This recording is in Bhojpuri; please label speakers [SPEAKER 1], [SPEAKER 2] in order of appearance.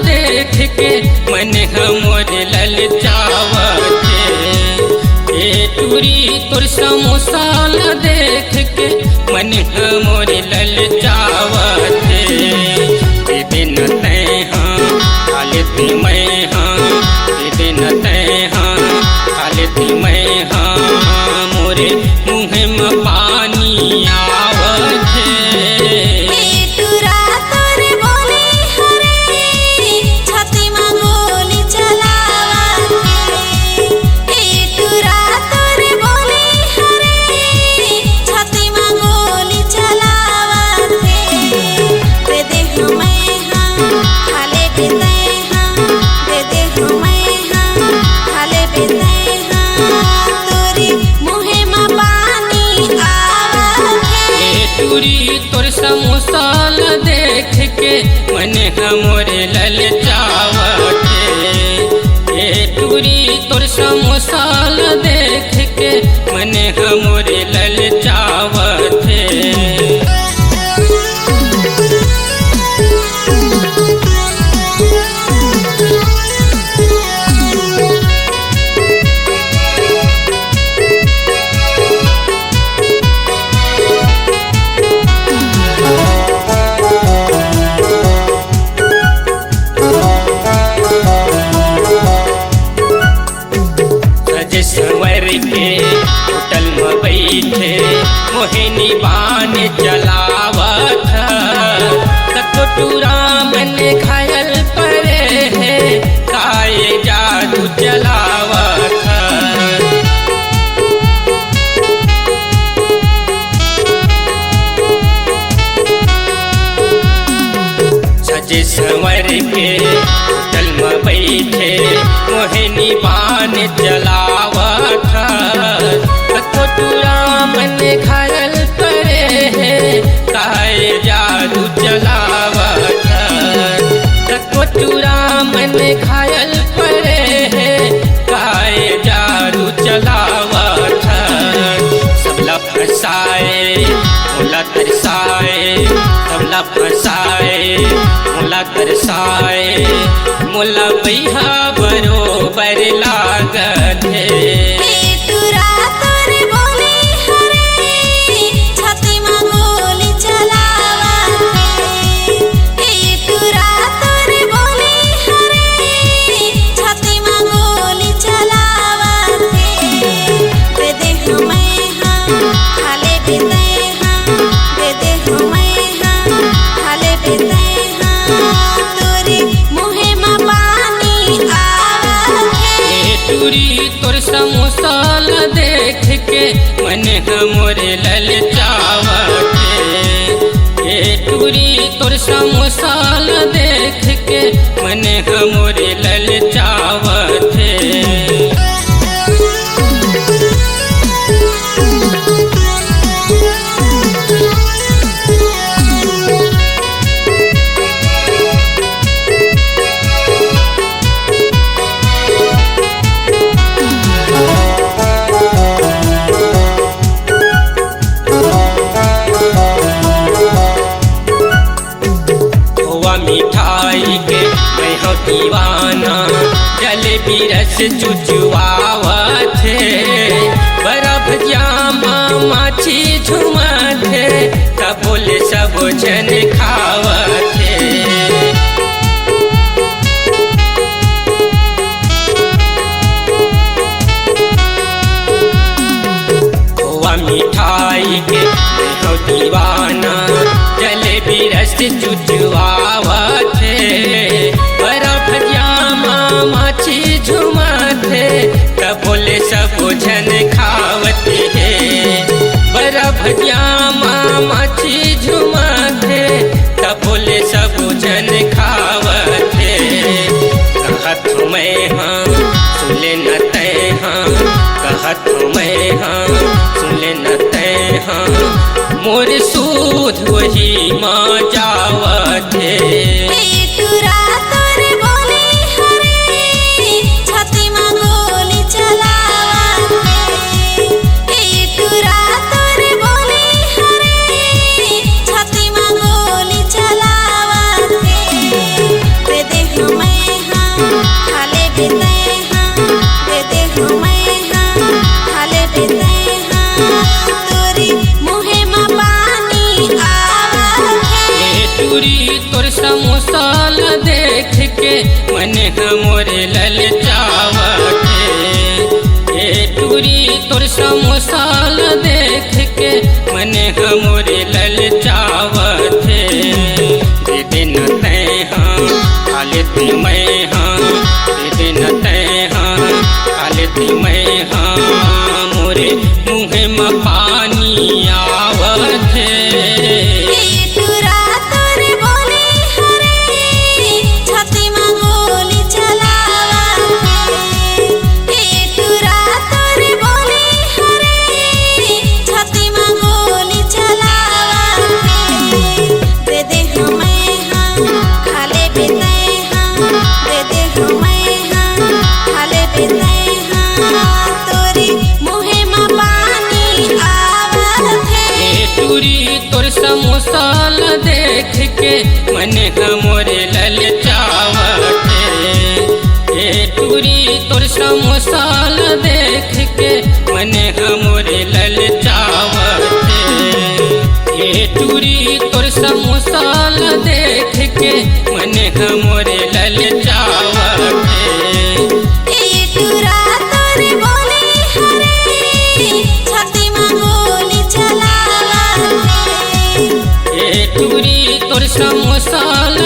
[SPEAKER 1] देख के मन हमर ललचावते। ए टूरी तोर समोसाल देख के मन हमर ललचावते। दे दिन तैं हाँ खालती मैं हाँ, दे दिन तैं हाँ खालती मैं हाँ, मोरे मुँह में पानी आवते। तोर समोसाल देख के मन हमर ललचावते। ए टूरी तोर समोसाल देख के मन हमर ललचावते। सवर के होटल में बैठे मोहिनी बान चलावत। कटोरा मन घायल पड़े है काये जादू चलावत। सजे सवर के होटल में बैठे मोहिनी बान चलावत। कटोरा मन घायल पड़े है काये जादू चलावत। कटोरा मन घायल पड़े है काये जादू चलावत। सबला फसाए मोला तरसाए, सबला फसाए मोला तरसाए, मोला बैहा बरोबर लागत है। तोर समोसाल देख के मन हमर ललचावते। ए टूरी तोर समोसाल देख के मन हमर ललचावते। मिठाई के मैं हो दीवाना जलेबी रस चुचुआवत है। बर्फ जामा माछी झुमत है तब बोले सब जन खावत है। मिठाई के मैं हो दीवाना जलेबी रस चुचुआवत है। बर्फ जामा माछी झुमत है तब बोले सब जन खावत है। बर्फ जामा माछी झुमत है तब बोले सब जन खावत है। कहत मैं हाँ सुन ले न तैं हाँ, कहत मैं हाँ सुन ले न तैं हाँ, मोर सूद वही माँ जावत है।
[SPEAKER 2] छाती में गोली चलावत है।
[SPEAKER 1] मन हमोरे ललचावथे। ए टूरी तोर समोसाल देख के मन हमोरे ललचावथे। दे दिन तैं हाँ खा लेती मैं हाँ, दे दिन तैं हाँ खा लेती मैं हाँ, मोरे मुँह में पानी आवथे। तोर समोसाल देख के मन हमोरे ललचावथे। ए टूरी तोर समोसाल देख के मन हमोरे ललचावथे। ए टूरी तोर समोसाल देख के मन हमोरे ललचावथे। टूरी तोर समोसाल